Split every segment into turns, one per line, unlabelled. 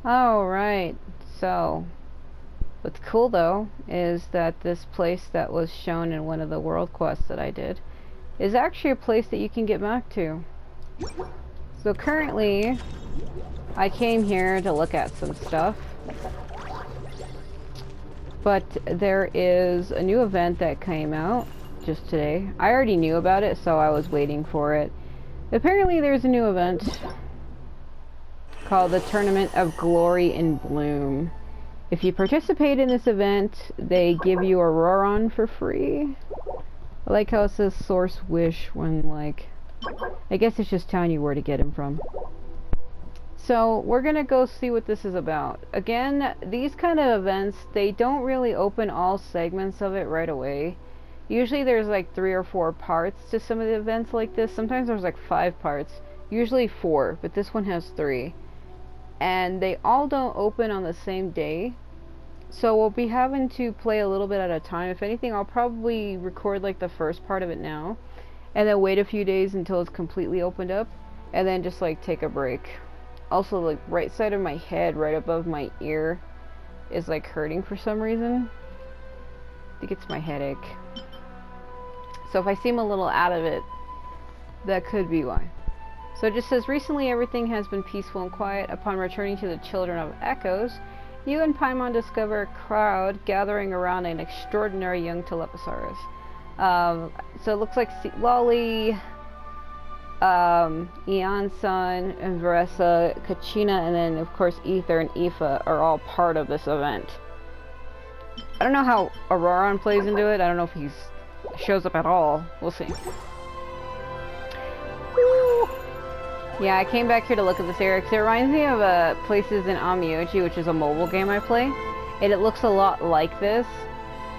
Alright, so what's cool though is that this place that was shown in one of the world quests that I did is actually a place that you can get back to. So currently, I came here to look at some stuff, but there is a new event that came out just today. I already knew about it, so I was waiting for it. Apparently there's a new event called the Tournament of Glory in Bloom. If you participate in this event, they give you a Roron for free. I like how it says Source Wish when, like, I guess it's just telling you where to get him from. So we're gonna go see what this is about. Again, these kind of events, they don't really open all segments of it right away. Usually there's like 3 or 4 parts to some of the events like this. Sometimes there's like 5 parts. Usually 4, but this one has 3. And they all don't open on the same day. So we'll be having to play a little bit at a time. If anything, I'll probably record like the first part of it now. And then wait a few days until it's completely opened up. And then just like take a break. Also, like right side of my head, right above my ear, is like hurting for some reason. I think it's my headache. So if I seem a little out of it, that could be why. So it just says, recently everything has been peaceful and quiet. Upon returning to the Children of Echoes, you and Paimon discover a crowd gathering around an extraordinary young Teleposaurus. So it looks like Lolly, Eon-san, and Veressa, Kachina, and then of course Ether and Aoife are all part of this event. I don't know how Auroron plays into it. I don't know if he shows up at all. We'll see. Woo! Yeah, I came back here to look at this area because it reminds me of places in Amioji, which is a mobile game I play, and it looks a lot like this,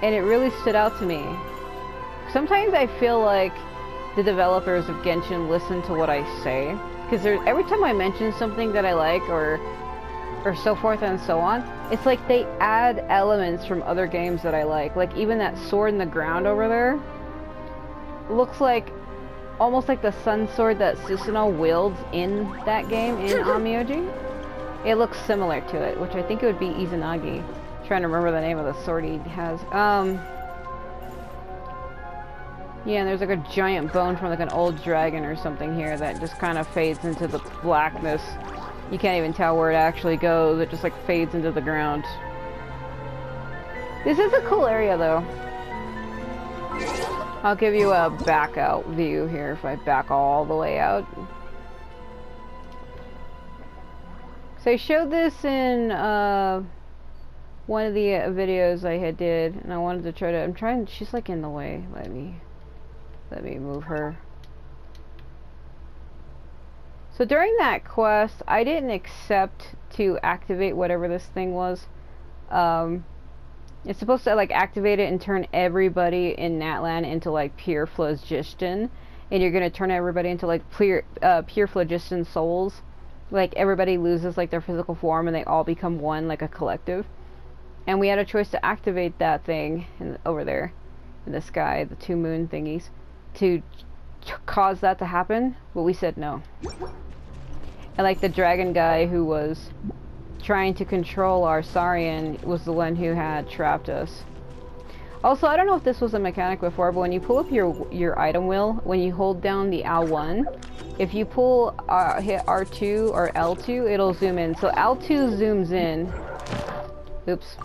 and it really stood out to me. Sometimes I feel like the developers of Genshin listen to what I say, because every time I mention something that I like, or so forth and so on, it's like they add elements from other games that I like. Like even that sword in the ground over there looks like almost like the sun sword that Susanoo wields in that game in Amioji. It looks similar to it, which I think it would be Izanagi. I'm trying to remember the name of the sword he has. Yeah, and there's like a giant bone from like an old dragon or something here that just kind of fades into the blackness. You can't even tell where it actually goes. It just like fades into the ground. This is a cool area though. I'll give you a back out view here if I back all the way out. So I showed this in one of the videos I had did, and I wanted to try to, she's like in the way. Let me move her. So during that quest, I didn't accept to activate whatever this thing was. It's supposed to like activate it and turn everybody in Natlan into like pure phlogiston, and you're gonna turn everybody into like pure phlogiston souls. Like everybody loses like their physical form and they all become one, like a collective. And we had a choice to activate that thing over there in the sky, the 2 moon thingies, to cause that to happen, but we said no. And like the dragon guy who was trying to control our Saurian was the one who had trapped us. Also, I don't know if this was a mechanic before, but when you pull up your item wheel, when you hold down the L1, if you pull hit R2 or L2, it'll zoom in. So L2 zooms in. Oops.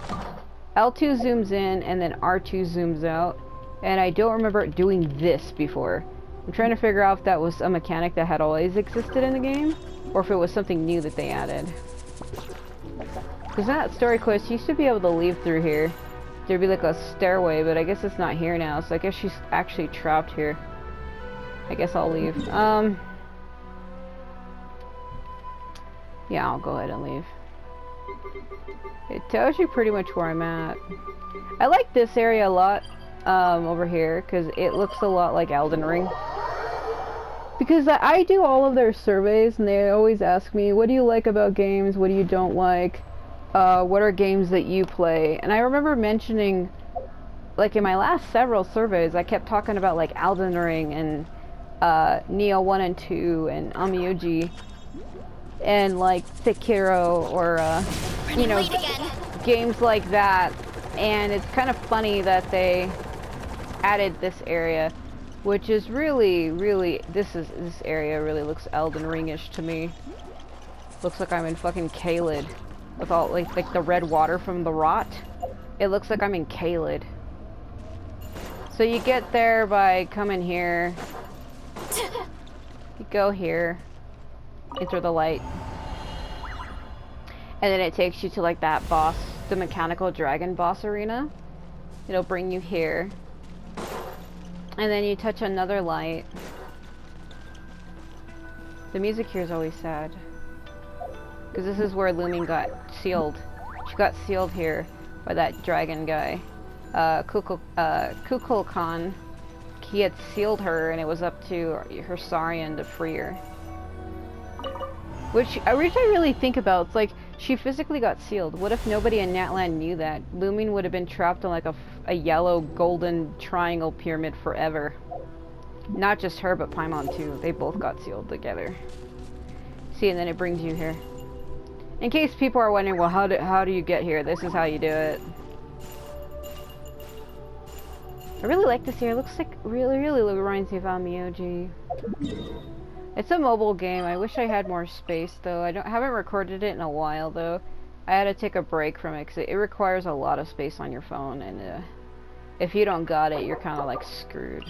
L2 zooms in and then R2 zooms out. And I don't remember doing this before. I'm trying to figure out if that was a mechanic that had always existed in the game, or if it was something new that they added. Because that story quest, you used to be able to leave through here. There'd be like a stairway, but I guess it's not here now, so I guess she's actually trapped here. I guess I'll leave. Yeah, I'll go ahead and leave. It tells you pretty much where I'm at. I like this area a lot, over here, because it looks a lot like Elden Ring. Because I do all of their surveys, and they always ask me, what do you like about games, what do you don't like, what are games that you play? And I remember mentioning, like in my last several surveys, I kept talking about like Elden Ring and Neo 1 and 2 and Amioji. and like Sekiro or you know, games like that. And it's kind of funny that they added this area, which is really this area really looks Elden Ringish to me. Looks like I'm in fucking Caelid with all like the red water from the rot. It looks like I'm in Caelid. So you get there by coming here. You go here, enter the light, and then it takes you to like that boss, the mechanical dragon boss arena. It'll bring you here, and then you touch another light. The music here is always sad, because this is where Lumin got sealed. She got sealed here by that dragon guy, Kukulkan. He had sealed her, and it was up to her Saurian to free her. Which I really think about. It's like, she physically got sealed. What if nobody in Natlan knew that? Lumin would have been trapped in like a yellow golden triangle pyramid forever. Not just her, but Paimon too. They both got sealed together. See, and then it brings you here. In case people are wondering, well, how do you get here? This is how you do it. I really like this here. It looks like really reminds me of Amioji. It's a mobile game. I wish I had more space though. Haven't recorded it in a while though. I had to take a break from it because it requires a lot of space on your phone, and if you don't got it, you're kind of like screwed.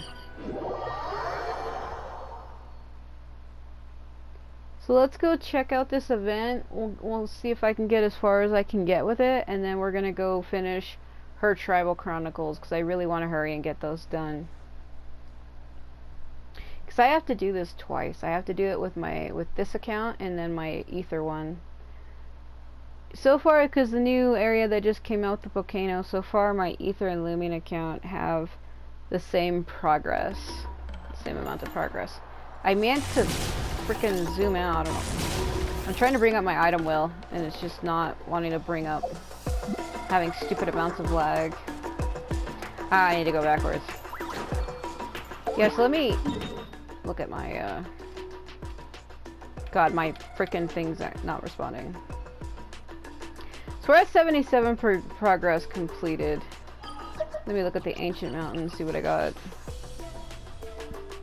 So let's go check out this event. We'll see if I can get as far as I can get with it, and then we're gonna go finish her Tribal Chronicles because I really want to hurry and get those done. Because I have to do this twice. I have to do it with this account and then my Ether one. So far, because the new area that just came out, the volcano, so far my Ether and Lumin account have the same progress. Same amount of progress. I meant to freaking zoom out. I'm trying to bring up my item wheel, and it's just not wanting to bring up. Having stupid amounts of lag. I need to go backwards. Yeah, so let me look at my, God, my frickin' things are not responding. So we're at 77 progress completed. Let me look at the Ancient Mountain, see what I got.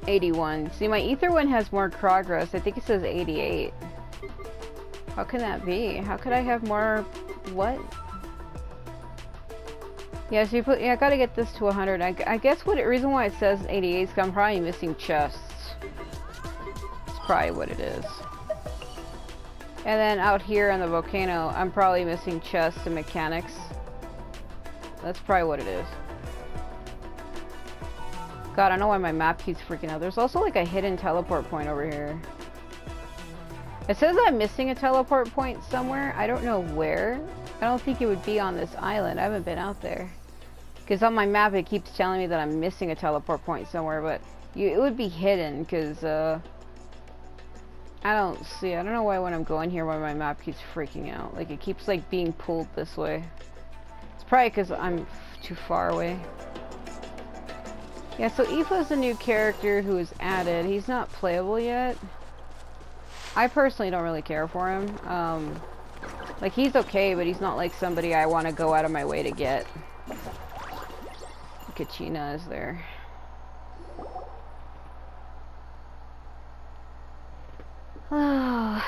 81. See, my Ether one has more progress. I think it says 88. How can that be? How could I have more... what? Yeah, so I gotta get this to 100. I guess reason why it says 88 is because I'm probably missing chests. That's probably what it is. And then out here on the volcano, I'm probably missing chests and mechanics. That's probably what it is. God, I don't know why my map keeps freaking out. There's also like a hidden teleport point over here. It says I'm missing a teleport point somewhere. I don't know where. I don't think it would be on this island. I haven't been out there. Because on my map it keeps telling me that I'm missing a teleport point somewhere, but it would be hidden because I don't see. I don't know why when I'm going here why my map keeps freaking out. Like it keeps like being pulled this way. It's probably because I'm too far away. Yeah, so Aoife's a new character who is added. He's not playable yet. I personally don't really care for him. Like he's okay, but he's not like somebody I want to go out of my way to get. Kachina is there.
Huh?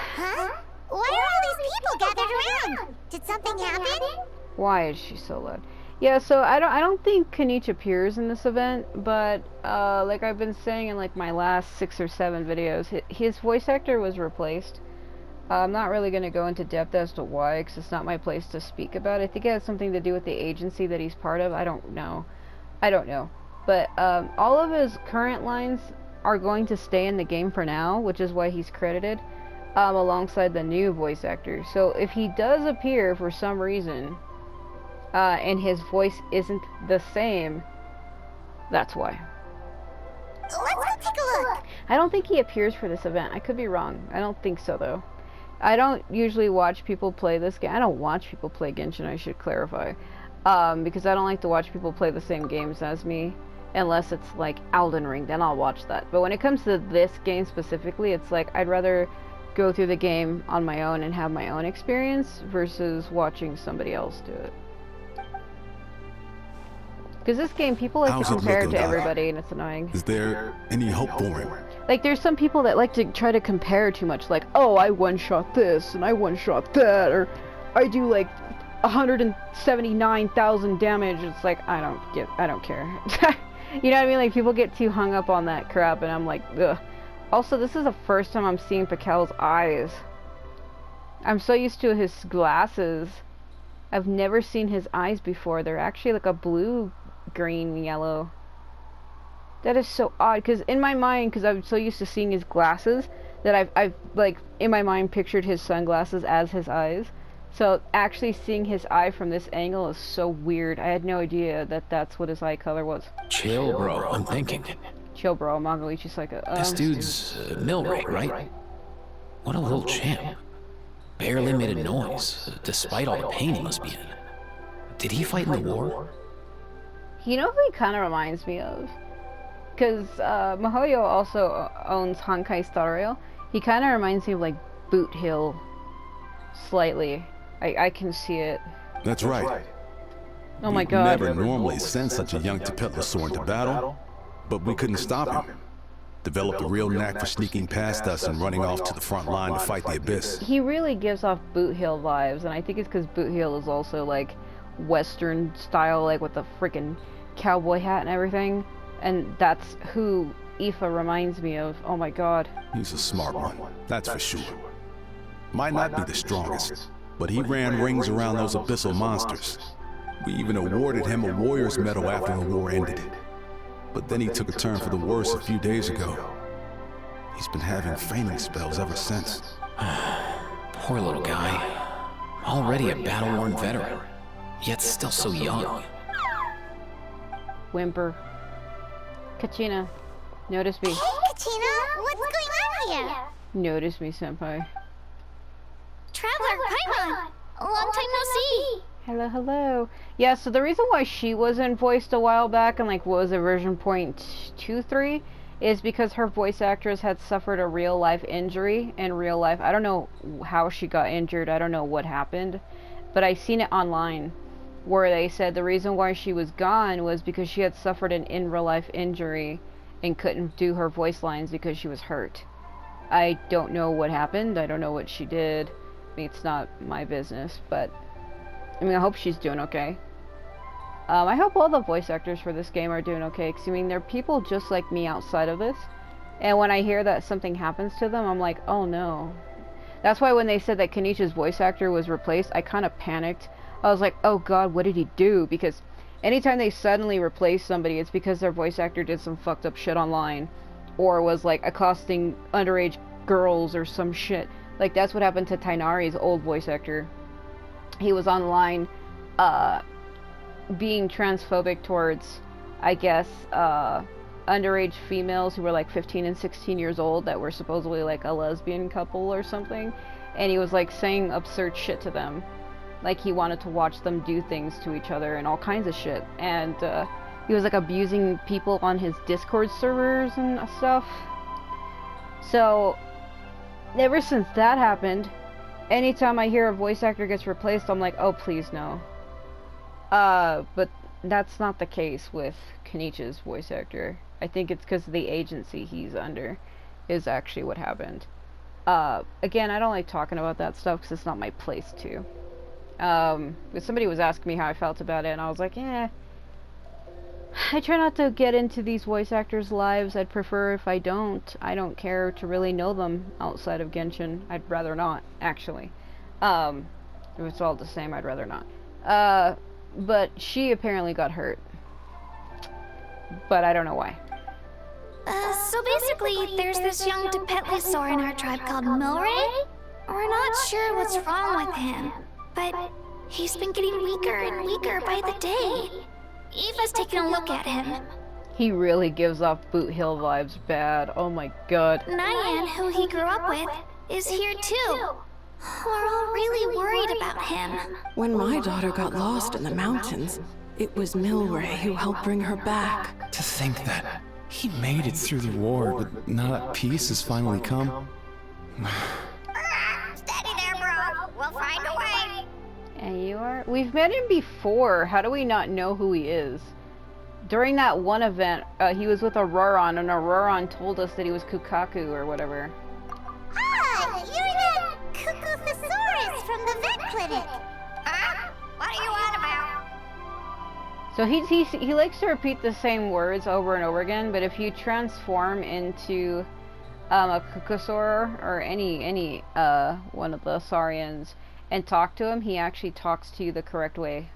Why are all these people gathered around? Did something happen?
Why is she so loud? Yeah, so I don't think Kanich appears in this event, but like I've been saying in like my last 6 or 7 videos, his voice actor was replaced. I'm not really going to go into depth as to why, because it's not my place to speak about it. I think it has something to do with the agency that he's part of. I don't know. But all of his current lines are going to stay in the game for now, which is why he's credited alongside the new voice actor. So if he does appear for some reason and his voice isn't the same, that's why.
Let's go take a look.
I don't think he appears for this event. I could be wrong. I don't think so though. I don't usually watch people play this game. I don't watch people play Genshin, I should clarify. Because I don't like to watch people play the same games as me. Unless it's like Elden Ring, then I'll watch that. But when it comes to this game specifically, it's like I'd rather go through the game on my own and have my own experience versus watching somebody else do it. Because this game, people like to compare it to everybody, and it's annoying.
Is there any hope for him?
Like, there's some people that like to try to compare too much. Like, oh, I one-shot this, and I one-shot that, or I do, like, 179,000 damage. It's like, I don't care. You know what I mean? Like, people get too hung up on that crap, and I'm like, ugh. Also, this is the first time I'm seeing Pakel's eyes. I'm so used to his glasses. I've never seen his eyes before. They're actually like a blue, green, yellow. That is so odd, because in my mind, because I'm so used to seeing his glasses, that I've like, in my mind pictured his sunglasses as his eyes. So actually seeing his eye from this angle is so weird. I had no idea that that's what his eye color was.
Chill, bro. I'm thinking.
Chill, bro. Magalichi's like a...
This dude's Milray, right? What a little champ. Barely made a noise, despite all the pain he must be in. Did he fight in the war?
You know who he kind of reminds me of? Because Mihoyo also owns Hankai Star Rail. He kind of reminds me of, like, Boot Hill. Slightly. I can see it.
That's right.
Oh my god.
Never normally send such a young Tapetlosaur into battle, but we couldn't stop him. Developed a real knack for sneaking past us and running off to the front line to fight the Abyss.
He really gives off Boot Hill vibes, and I think it's because Boot Hill is also, like, Western style, like, with the freaking cowboy hat and everything. And that's who Aoife reminds me of. Oh my god.
He's a smart one, that's for sure. Might not be the strongest, but he ran rings around those abyssal monsters. We even awarded him a warrior's medal after the war ended. But then he took a turn for the worse a few days ago. He's been having fainting spells ever since.
Poor little guy. Already a battle-worn veteran, yet still so young.
Whimper. Kachina, notice me.
Hey, Katina! What's going on here?
Notice me, senpai.
Traveler Paimon! Long time no see!
Hello, hello. Yeah, so the reason why she wasn't voiced a while back and, like, was a version 0.23 is because her voice actress had suffered a real-life injury in real life. I don't know how she got injured. I don't know what happened. But I seen it online where they said the reason why she was gone was because she had suffered an in-real-life injury and couldn't do her voice lines because she was hurt. I don't know what happened. I don't know what she did. I mean, it's not my business, but I mean, I hope she's doing okay. I hope all the voice actors for this game are doing okay, because I mean, they're people just like me outside of this, and when I hear that something happens to them, I'm like, oh no. That's why when they said that Kenichi's voice actor was replaced, I kind of panicked. I was like, oh god, what did he do? Because anytime they suddenly replace somebody, it's because their voice actor did some fucked up shit online, or was like accosting underage girls or some shit. Like, that's what happened to Tainari's old voice actor. He was online, being transphobic towards, I guess, underage females who were like 15 and 16 years old that were supposedly like a lesbian couple or something. And he was like saying absurd shit to them. Like, he wanted to watch them do things to each other and all kinds of shit. And he was like abusing people on his Discord servers and stuff. So ever since that happened, anytime I hear a voice actor gets replaced, I'm like, oh, please no. But that's not the case with Kenichi's voice actor. I think it's because of the agency he's under is actually what happened. Again, I don't like talking about that stuff because it's not my place to. But somebody was asking me how I felt about it, and I was like, yeah. I try not to get into these voice actors' lives. I'd prefer if I don't. I don't care to really know them outside of Genshin. I'd rather not, actually. If it's all the same, I'd rather not. But she apparently got hurt. But I don't know why.
So basically, there's this young Tapetlosaur in our tribe called Milray? We're not sure what's wrong with him, but he's been getting weaker and weaker by the day. Eva's taking a look at him.
He really gives off Boot Hill vibes bad. Oh my god.
Nyan, who he grew up with, is here too. We're all really worried about him.
When my daughter got lost in the mountains, it was Milray who helped bring her back.
To think that he made it through the war, but now that peace has finally come.
Scar? We've met him before. How do we not know who he is? During that one event, he was with Auroron, and Auroron told us that he was Kukaku or whatever.
Ah, you're that Cuckoosaurus from the vet clinic. What are you on about?
So he likes to repeat the same words over and over again, but if you transform into a Kukusaur or any one of the Saurians and talk to him, he actually talks to you the correct way.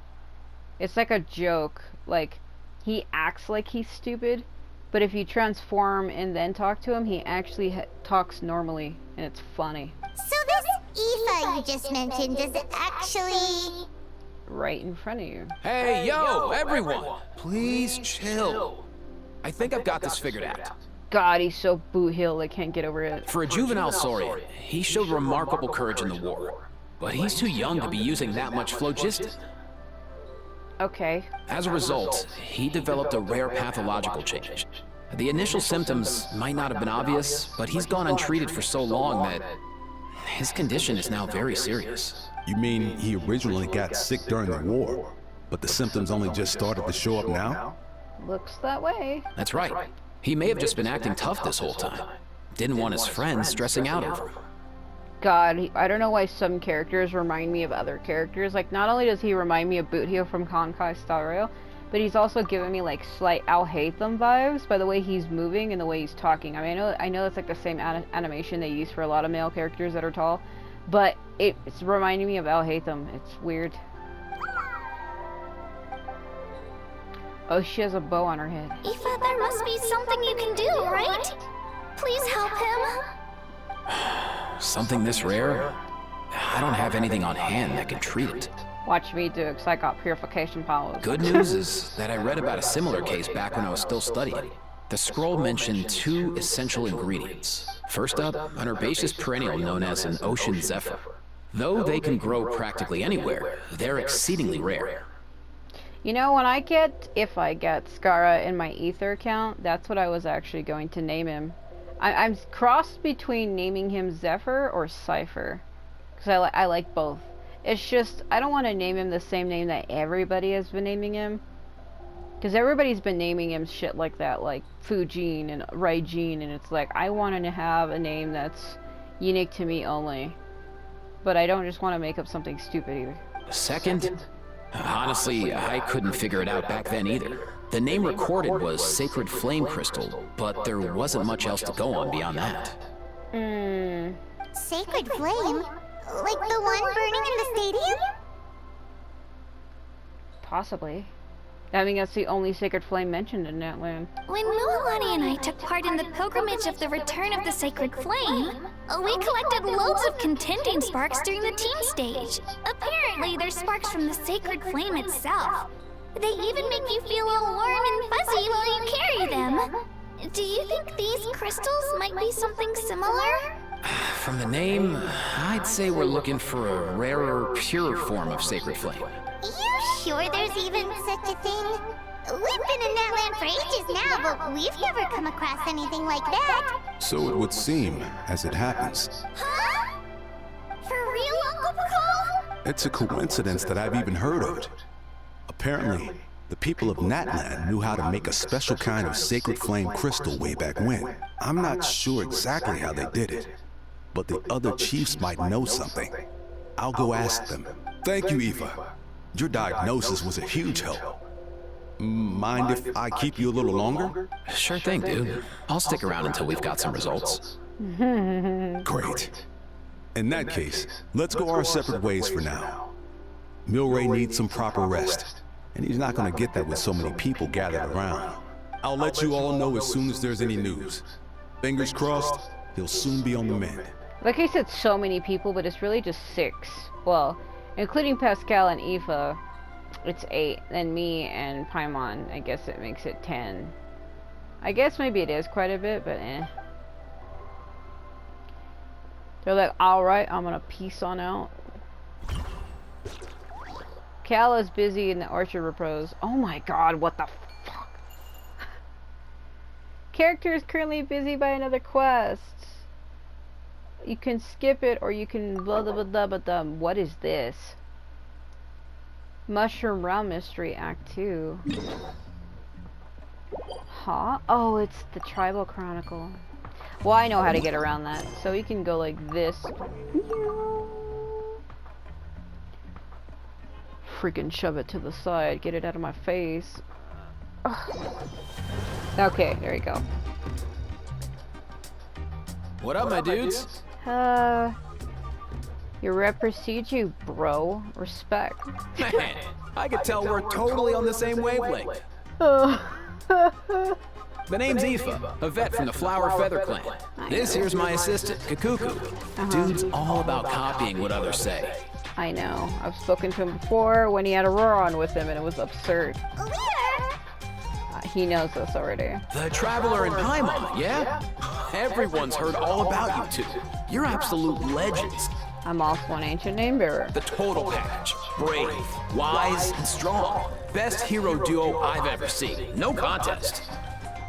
It's like a joke. Like, he acts like he's stupid, but if you transform and then talk to him, he actually talks normally, and it's funny.
So this Aoife you just mentioned, does it actually...
Right in front of you.
Hey, yo, everyone! Please chill. I think I've got this figured out.
God, he's so boot heel, I can't get over it.
For a juvenile saurian, he showed remarkable courage in the war. But he's too young to be using that much phlogiston.
Okay.
As a result, he developed a rare pathological change. The initial symptoms might not have been obvious, but he's gone untreated for so long that his condition is now very serious.
You mean he originally got sick during the war, but the symptoms only just started to show up now?
Looks that way.
That's right. He may have just been acting tough this whole time. Didn't want his friends stressing out over him.
God, I don't know why some characters remind me of other characters. Like, not only does he remind me of Bootheel from Honkai Star Rail, but he's also giving me like slight Al Haytham vibes by the way he's moving and the way he's talking. I mean, I know it's like the same animation they use for a lot of male characters that are tall, but it's reminding me of Al Haytham. It's weird. Oh, she has a bow on her head.
Aoife, there must be something you can do, right? Please help him.
Something this rare? I don't have anything on hand that can treat it.
Watch me do it, because I got purification powers.
Good news is that I read about a similar case back when I was still studying. The scroll mentioned 2 essential ingredients. First up, an herbaceous perennial known as an ocean zephyr. Though they can grow practically anywhere, they're exceedingly rare.
You know, if I get Skara in my Ether account, that's what I was actually going to name him. I'm crossed between naming him Zephyr or Cypher, because I like both. It's just, I don't want to name him the same name that everybody has been naming him, because everybody's been naming him shit like that, like Fujin and Raijin, and it's like, I want to have a name that's unique to me only, but I don't just want to make up something stupid either.
Second, honestly, I couldn't figure it out back then either. The name recorded was Sacred Flame Crystal, but there wasn't much else to go on beyond that.
Sacred Flame? Like the one burning in the stadium?
Possibly. I mean, that's the only sacred flame mentioned in that land.
When Mualani and I took part in the pilgrimage of the Return of the Sacred Flame, we collected loads of contending sparks during the team stage. Apparently, they're sparks from the Sacred Flame itself. They even make you feel all warm and fuzzy while you carry them. Do you think these crystals might be something similar?
From the name, I'd say we're looking for a rarer, purer form of Sacred Flame.
You sure there's even such a thing? We've been in that land for ages now, but we've never come across anything like that.
So it would seem, as it happens.
Huh? For real, Uncle Pakal?
It's a coincidence that I've even heard of it. Apparently, the people of Natlan knew how to make a special kind of sacred flame crystal way back when. I'm not sure exactly how they did it, but the other chiefs might know something. I'll go ask them. Thank you, Aoife. Your diagnosis was a huge help. Mind if I keep you a little longer?
Sure thing, dude. I'll stick around until we've got some results.
Great. In that case, let's go our separate ways for now. Milray needs some proper rest, and he's not going to get that with so many people gathered around. I'll let you all know as soon as there's any news. Fingers crossed, he'll soon be on the mend.
Like I said, so many people, but it's really just 6. Well, including Pascal and Aoife, it's 8. Then me and Paimon, I guess it makes it 10. I guess maybe it is quite a bit, but eh. They're like, alright, I'm gonna peace on out. Cal is busy in the Orchard Repose. Oh my god, what the fuck? Character is currently busy by another quest. You can skip it or you can blah blah blah blah blah. What is this? Mushroom Realm Mystery Act 2. Huh? Oh, it's the Tribal Chronicle. Well, I know how to get around that. So you can go like this. Freaking shove it to the side. Get it out of my face. Ugh. Okay, there you go.
What up, my dudes?
Your rep precedes you, bro. Respect.
Man, I could tell we're totally on the same wavelength. The name's Aoife, a vet from the Flower Feather Clan. This here's my assistant, Kakuku. Dude's all about copying what others say.
I know. I've spoken to him before when he had a Roron with him and it was absurd. He knows this already.
The Traveler in Paimon, yeah? Everyone's heard all about you two. You're absolute legends.
I'm also an ancient name bearer.
The total package. Brave, wise, and strong. Best hero duo I've ever seen. No contest.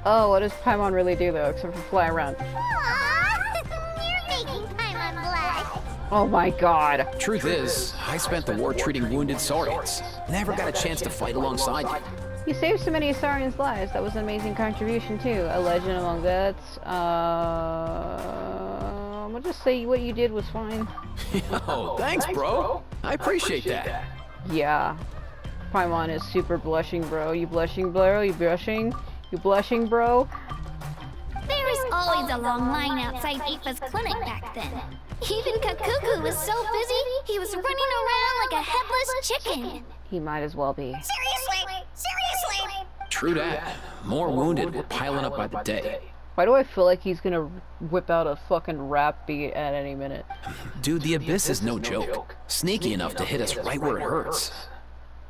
Oh, what does Paimon really do though, except for fly around?
Aww, you're making Paimon blush.
Oh my god.
Truth is, I spent the war treating wounded Saurians. Never got a chance to fight alongside you.
You saved so many Saurians' lives. That was an amazing contribution too. A legend among vets. I'll just say what you did was fine.
Yo, thanks, bro. I appreciate that.
Yeah. Paimon is super blushing, bro. You blushing, bro? You blushing? You blushing, bro?
There was always a long line outside Aoife's clinic back then. Even Kakuku was so busy, he was running around like a headless chicken.
He might as well be.
Seriously? Seriously?
True that. More wounded were piling up by the day.
Why do I feel like he's gonna whip out a fucking rap beat at any minute?
Dude, the Abyss is no joke. Sneaky enough to hit us right where it hurts.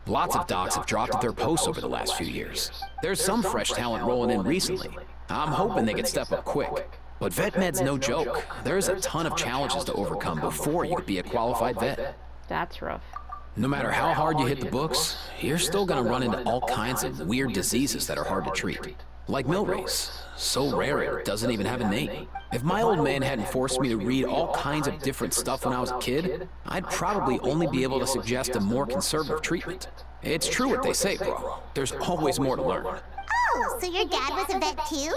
Lots of docs have dropped at their posts over the last few years. There's some fresh talent rolling in recently. I'm hoping they can step up quick. But vet med's no joke. There's a ton of challenges to overcome before you could be a qualified vet.
That's rough.
No matter how hard you hit the books, you're still gonna run into all kinds of weird diseases that are hard to treat. Like Milray's. So rare it doesn't even have a name. If my old man hadn't forced me to read all kinds of different stuff when I was a kid, I'd probably only be able to suggest a more conservative treatment. It's true what they say, bro. There's always more to learn.
Oh, so your dad was a vet too?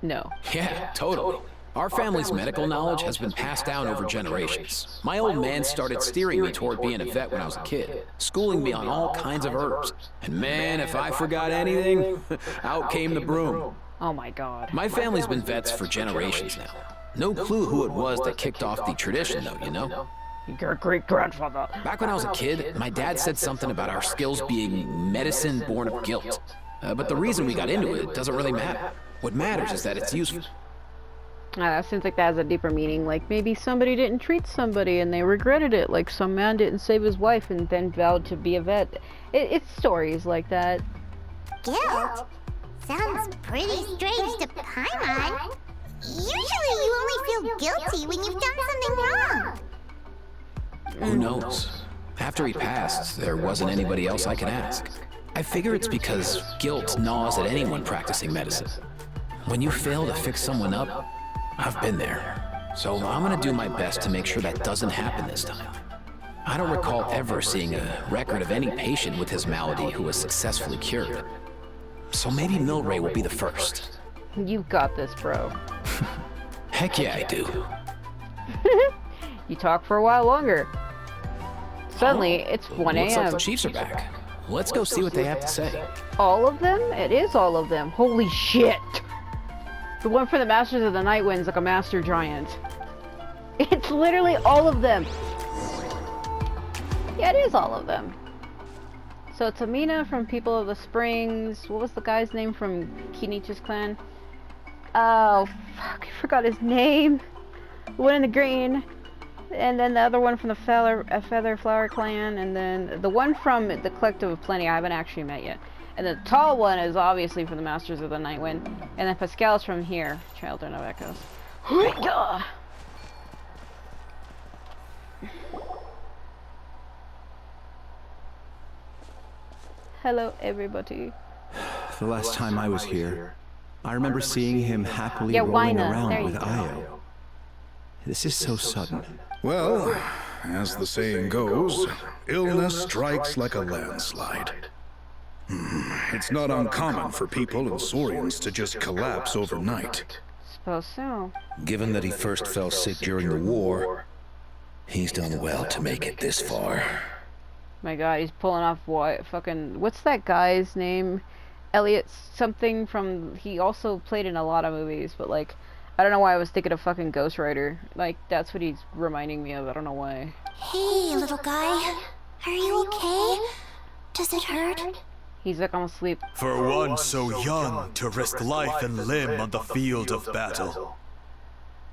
No.
Yeah, totally. Our family's medical knowledge has been passed down over generations. My old man started steering me toward being a vet when I was a kid, schooling me on all kinds of herbs. And man, if I forgot anything, out came the broom.
Oh my god.
My family's been vets for generations now. No clue who it was that kicked off the tradition though, you know?
Your great-grandfather.
Back when I was a kid, my dad said something about our skills being medicine born of guilt. But the reason we got into it doesn't really matter. What matters is that it's useful.
Seems like that has a deeper meaning. Like maybe somebody didn't treat somebody and they regretted it. Like some man didn't save his wife and then vowed to be a vet. It's stories like that.
Guilt? Sounds pretty strange to Paimon. Usually you only feel guilty when you've done something wrong.
Who knows? After he passed, there wasn't anybody else I could ask. I figure it's because guilt gnaws at anyone practicing medicine. When you fail to fix someone up, I've been there. So I'm gonna do my best to make sure that doesn't happen this time. I don't recall ever seeing a record of any patient with his malady who was successfully cured. So maybe Milray will be the first.
You've got this, bro.
Heck yeah, I do.
You talk for a while longer. Suddenly, it's 1
Looks like the
a.m.
Chiefs are back. Let's go see what they have to say.
All of them? It is all of them. Holy shit! The one for the Masters of the Night Wind's like a master giant. It's literally all of them. Yeah, it is all of them. So it's Amina from People of the Springs. What was the guy's name from Kinichi's clan? Oh, fuck, I forgot his name. The one in the green. And then the other one from the Feather Flower clan. And then the one from the Collective of Plenty I haven't actually met yet. And the tall one is obviously from the Masters of the Night Wind. And then Pascal's from here. Children of Echoes. Hello, everybody.
The last time I was here, I remember seeing him happily rolling
Wina.
around
There
with
you go.
Io. This is so sudden.
Well,
as the saying goes, illness strikes like a landslide. It's not uncommon for people and Saurians to just collapse overnight.
Suppose so.
Given that he first fell sick during the war, he's done well to make it this far.
My god, he's pulling off what? Fucking, what's that guy's name? Elliot something from, he also played in a lot of movies, but like, I don't know why I was thinking of fucking Ghost Rider. Like, that's what he's reminding me of, I don't know why.
Hey, little guy. Are you okay? Does it hurt?
He's like, I'm asleep.
For one so young to risk life and limb on the field of battle.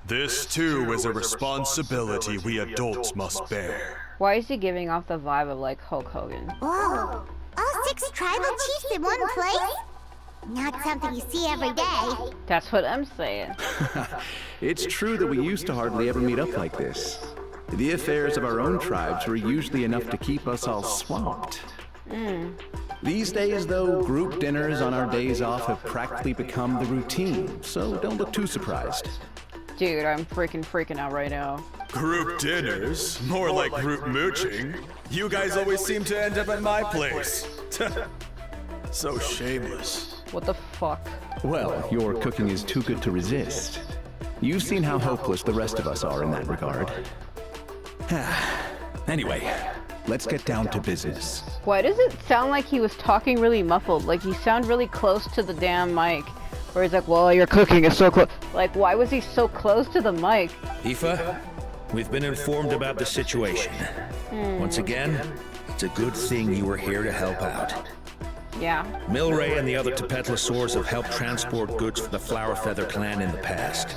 This too is a responsibility we adults must bear.
Why is he giving off the vibe of like Hulk Hogan?
Whoa! All 6 tribal chiefs in one place? Not something you see every day.
That's what I'm saying.
It's true that we used to hardly ever meet up like this. The affairs of our own tribes were usually enough to keep us all swamped. These days, though, group dinners on our days off have practically become the routine, so don't look too surprised.
Dude, I'm freaking out right now.
Group dinners? More like group mooching. You guys always seem to end up at my place. So shameless.
What the fuck?
Well, your cooking is too good to resist. You've seen how hopeless the rest of us are in that regard. Anyway, let's get down to business.
Why does it sound like he was talking really muffled? Like he sounded really close to the damn mic. Where he's like, well, your cooking is so close. Like, why was he so close to the mic?
Aoife, we've been informed about the situation. Once again, it's a good thing you were here to help out.
Yeah.
Milray and the other Tapetlosaurs have helped transport goods for the Flower Feather clan in the past.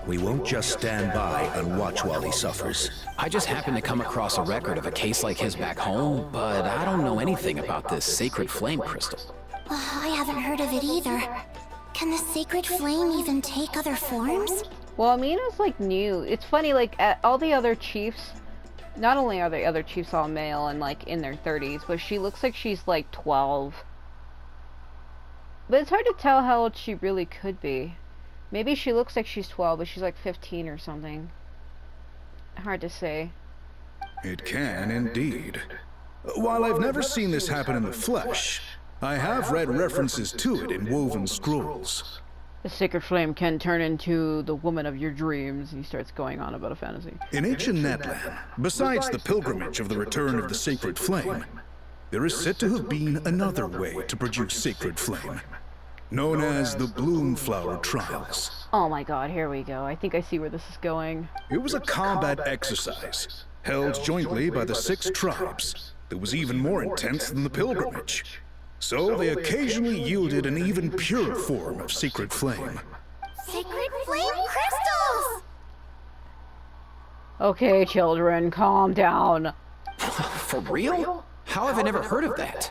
We won't just stand by and watch while he suffers.
I just happened to come across a record of a case like his back home, but I don't know anything about this sacred flame crystal.
I haven't heard of it either. Can the sacred flame even take other forms?
Well, Amina's like new. It's funny, like all the other chiefs, not only are the other chiefs all male and like in their 30s, but she looks like she's like 12. But it's hard to tell how old she really could be. Maybe she looks like she's 12, but she's like 15 or something. Hard to say.
It can indeed. While I've never seen this happen in the flesh, I have read references to it in woven scrolls.
The sacred flame can turn into the woman of your dreams. He starts going on about a fantasy.
In ancient Netland, besides the pilgrimage of the return of the sacred flame, there is said to have been another way to produce sacred flame, known as the Bloomflower Trials.
Oh my god, here we go. I think I see where this is going.
It was a combat exercise, held jointly by the 6 tribes, that was even more intense than the pilgrimage. So they occasionally yielded an even purer form of sacred flame.
Sacred flame crystals!
Okay, children, calm down.
For real? How have I never heard of that?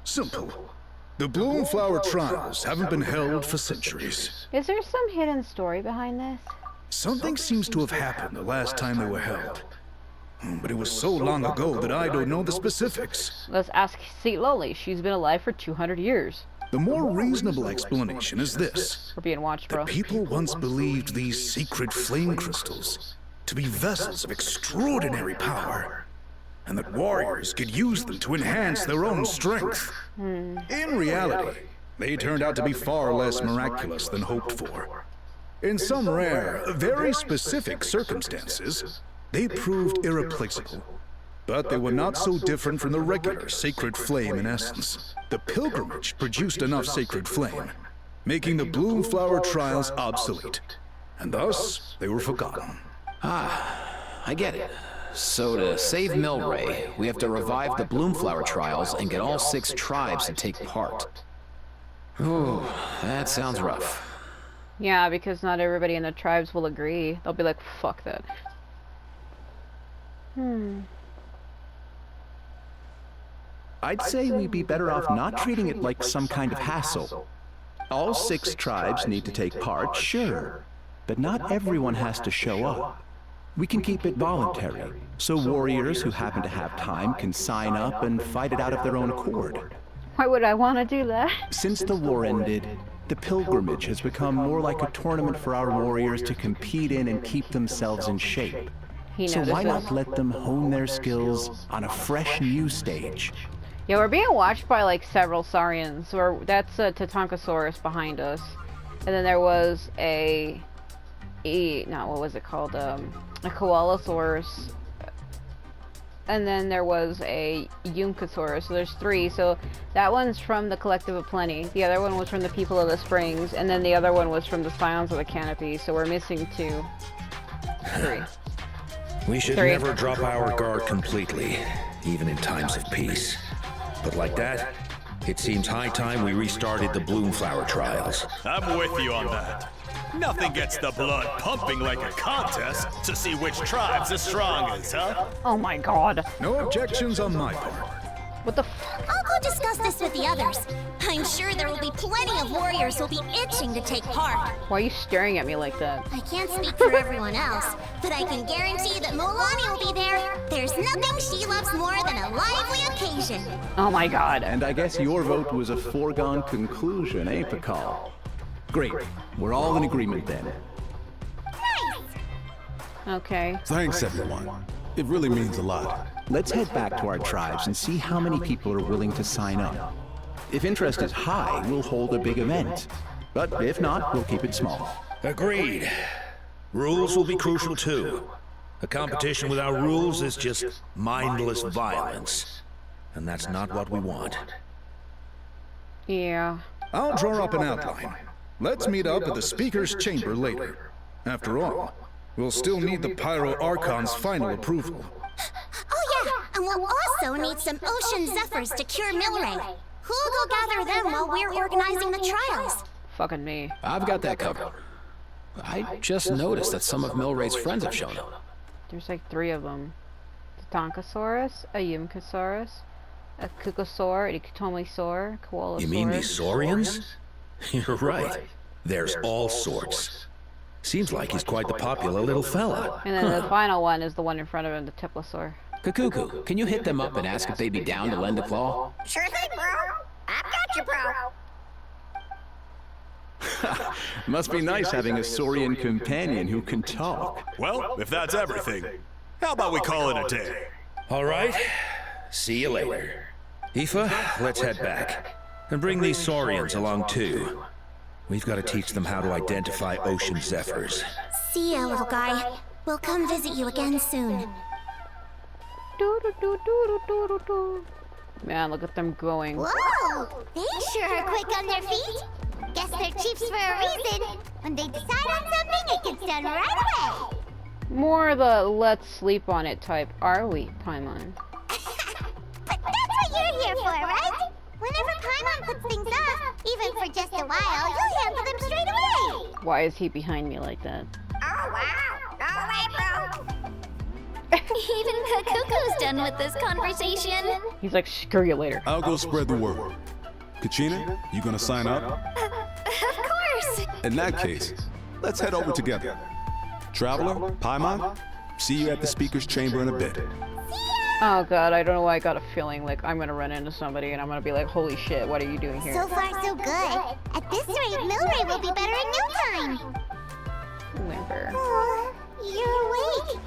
Simple. The Bloomflower Trials haven't been held for centuries.
Is there some hidden story behind this?
Something seems to have happened the last time they were held. But it was so long ago that I don't know the specifics.
Let's ask Seat Loli. She's been alive for 200 years.
The more reasonable explanation is this.
We're being watched, bro.
That people once believed these sacred flame crystals to be vessels of extraordinary power, and that warriors could use them to enhance their own strength. In reality, they turned out to be far less miraculous than hoped for. In some rare, very specific circumstances, they proved irreplaceable. But they were not so different from the regular sacred flame in essence. The pilgrimage produced enough sacred flame, making the Bloomflower Trials obsolete, and thus they were forgotten.
I get it. So to save Milray, we have to revive the Bloomflower Trials and get all 6 tribes to take part. Ooh, that sounds rough.
Yeah, because not everybody in the tribes will agree. They'll be like, fuck that.
I'd say we'd be better off not treating it like some kind of hassle. All 6 tribes need to take part, sure, but not everyone has to show up. We can keep it voluntary, so warriors who happen to have time can sign up and fight it out of their own accord.
Why would I want to do that?
Since the war ended, the pilgrimage has become more like a tournament for our warriors to compete in and keep themselves in shape.
He
So why
notices.
not let them hone their skills on a fresh new stage?
Yeah, we're being watched by like several saurians. That's a Tatankasaurus behind us, and then there was what was it called? A Koalasaurus, and then there was a Yunkasaurus. So there's 3. So that one's from the Collective of Plenty. The other one was from the People of the Springs, and then the other one was from the Scions of the Canopy. So we're missing 2, 3.
We should
3.
never drop our guard completely, even in times of peace. But like that, it seems high time we restarted the Bloomflower trials.
I'm with you on that. Nothing gets the blood pumping like a contest to see which tribe's the strongest, huh?
Oh my god.
No objections on my part.
What the fuck?
I'll go discuss this with the others. I'm sure there will be plenty of warriors who'll be itching to take part.
Why are you staring at me like that?
I can't speak for everyone else, but I can guarantee that Molani will be there. There's nothing she loves more than a lively occasion.
Oh my god.
And I guess your vote was a foregone conclusion, eh, Pakal? Great. We're all in agreement then.
Nice!
Okay.
Thanks, everyone. It really means a lot.
Let's head back to our tribes and see how many people are willing to sign up. If interest is high, we'll hold a big event. But if not, we'll keep it small.
Agreed. Rules will be crucial too. A competition without rules is just mindless violence. And that's not what we want.
Yeah.
I'll draw up an outline. Let's meet up at the Speaker's Chamber later. After all, we'll still need the Pyro Archon's final approval.
Oh yeah, and we'll also need some Ocean Zephyrs to cure Milray. Who'll go gather them while we're organizing the trials?
Fucking me.
I've got that covered. I just noticed that some of Milray's friends have shown up.
There's like 3 of them. The Tonkasaurus, a Yumkasaurus, a Kukosaur, a Kitomisaur, Koalasaurus.
You mean these Saurians? You're right. There's all sorts. Seems like he's quite the popular little fella.
And then the final one is the one in front of him, the Tiplosaur.
Kakuku, can you hit them up and ask if they'd be down to lend a claw?
Sure thing, bro. I've got you, bro.
Must be nice having a Saurian companion who can talk.
Well, if that's everything, how about we call it a day?
All right. See you later. Aoife, let's head back. And bring these Saurians along too. We've got to teach them how to identify Ocean Zephyrs.
See ya, little guy. We'll come visit you again soon.
Man, look at them going.
Whoa! They sure are quick on their feet. Guess they're chiefs for a reason. When they decide on something, it gets done right away.
More the let's sleep on it type, are we, Paimon?
But that's what you're here for, right? Whenever Paimon puts things off, even for just a while, you'll handle them straight away.
Why is he behind me like that?
Oh, wow. Go away, bro. Even Kakuku's done with this conversation.
He's like, screw you later.
I'll go spread the word. Kachina, you gonna sign up?
Of course.
In that case, let's head over together. Traveler, Paimon, see you at the Speaker's Chamber in a bit.
Oh god, I don't know why I got a feeling like I'm gonna run into somebody and I'm gonna be like, holy shit, what are you doing here?
So far, so good. At this rate, Milray will be better in no time.
Whimper.
Oh, you're awake.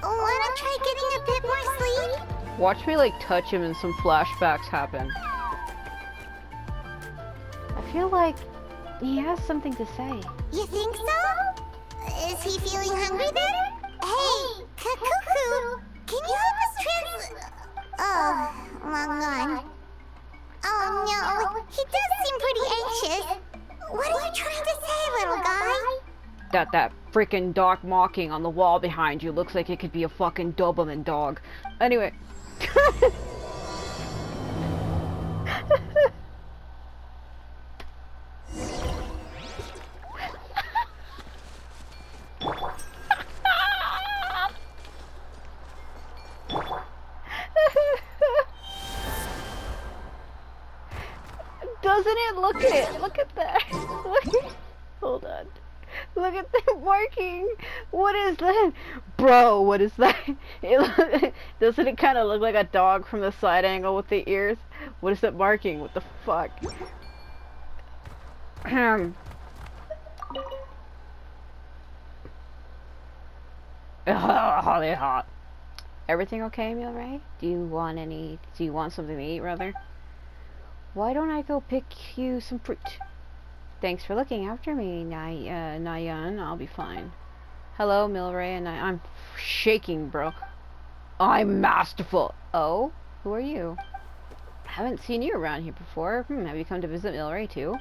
Wanna try getting a bit more sleep?
Watch me like touch him and some flashbacks happen. I feel like he has something to say.
You think so? Is he feeling hungry then? Hey, Kakuku, can you help us Oh, long gone. Oh no, he does seem pretty anxious. What are you trying to say, little guy?
That freaking dog mocking on the wall behind you looks like it could be a fucking Doberman dog. Anyway. Doesn't it? Look at it. Look at that. Hold on. Look at the marking. What is that? Bro, what is that? Doesn't it kind of look like a dog from the side angle with the ears? What is that marking? What the fuck? They're hot. Everything okay, Milray? Do you want something to eat, rather? Why don't I go pick you some fruit? Thanks for looking after me, Nayan. I'll be fine. Hello, Milray, and I'm shaking, bro. I'm masterful. Oh? Who are you? Haven't seen you around here before. Have you come to visit Milray, too?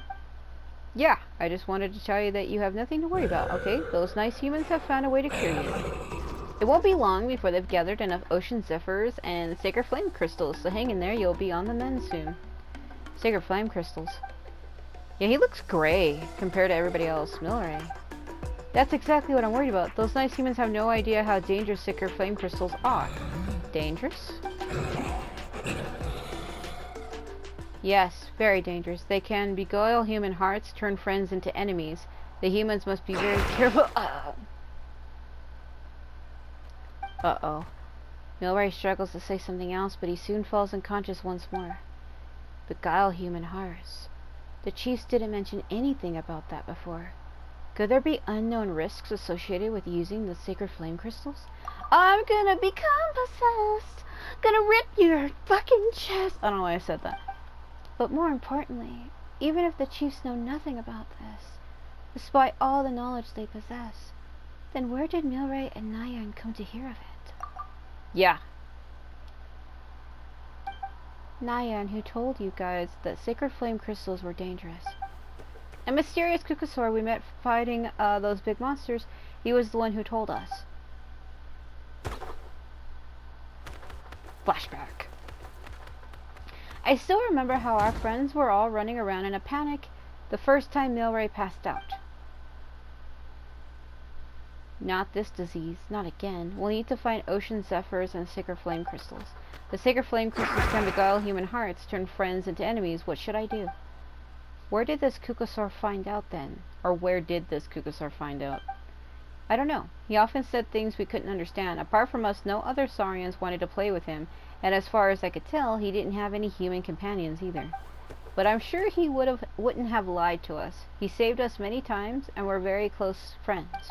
Yeah, I just wanted to tell you that you have nothing to worry about, okay? Those nice humans have found a way to cure you. It won't be long before they've gathered enough ocean zephyrs and sacred flame crystals, so hang in there, you'll be on the mend soon. Sacred flame crystals. Yeah, he looks gray compared to everybody else. Milray. That's exactly what I'm worried about. Those nice humans have no idea how dangerous sacred flame crystals are. Dangerous? Yes, very dangerous. They can beguile human hearts, turn friends into enemies. The humans must be very careful. Uh-oh. Milray struggles to say something else, but he soon falls unconscious once more. Beguile human hearts. The chiefs didn't mention anything about that before. Could there be unknown risks associated with using the sacred flame crystals? I'm gonna become possessed! Gonna rip your fucking chest! I don't know why I said that. But more importantly, even if the chiefs know nothing about this, despite all the knowledge they possess, then where did Milray and Nayan come to hear of it? Yeah. Nayan, who told you guys that sacred flame crystals were dangerous. A mysterious Kukusaur we met fighting those big monsters, he was the one who told us. Flashback. I still remember how our friends were all running around in a panic the first time Milray passed out. Not this disease, not again. We'll need to find ocean zephyrs and sacred flame crystals. The sacred flame crystals can beguile human hearts, turn friends into enemies. What should I do? Where did this Kukusaur find out then? Or where did this Kukusaur find out? I don't know. He often said things we couldn't understand. Apart from us, no other Saurians wanted to play with him, and as far as I could tell, he didn't have any human companions either. But I'm sure he wouldn't have lied to us. He saved us many times, and we're very close friends.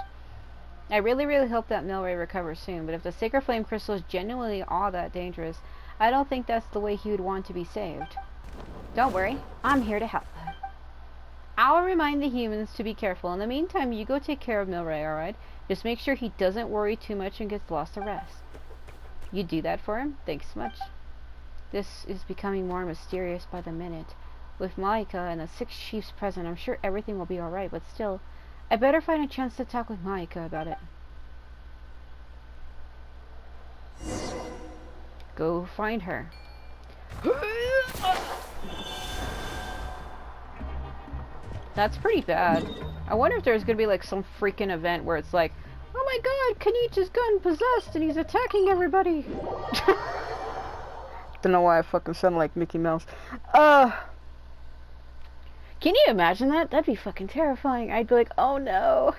I really, really hope that Milray recovers soon, but if the sacred flame crystals genuinely are that dangerous, I don't think that's the way he would want to be saved. Don't worry, I'm here to help. I'll remind the humans to be careful. In the meantime, you go take care of Milray, alright? Just make sure he doesn't worry too much and gets lost to rest. You do that for him? Thanks so much. This is becoming more mysterious by the minute. With Maika and the 6 chiefs present, I'm sure everything will be alright, but still, I better find a chance to talk with Maika about it. Go find her. That's pretty bad. I wonder if there's gonna be like some freaking event where it's like, oh my god, Kanichi has gotten possessed and he's attacking everybody. Don't know why I fucking sound like Mickey Mouse. Can you imagine that? That'd be fucking terrifying. I'd be like, oh no.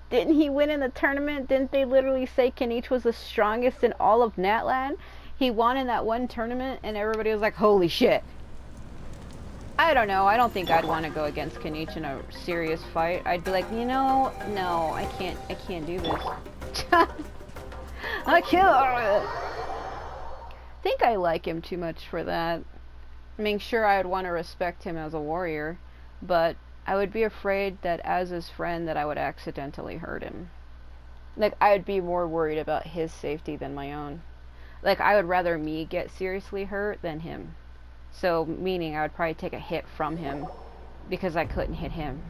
Didn't he win in the tournament? Didn't they literally say Kanichi was the strongest in all of Natlan? He won in that one tournament and everybody was like, holy shit. I don't know. I don't think I'd want to go against Kanichi in a serious fight. I'd be like, you know, no, I can't do this. I think I like him too much for that. I mean, sure, I'd want to respect him as a warrior, but I would be afraid that as his friend that I would accidentally hurt him. Like, I would be more worried about his safety than my own. Like, I would rather me get seriously hurt than him. So, meaning I would probably take a hit from him because I couldn't hit him.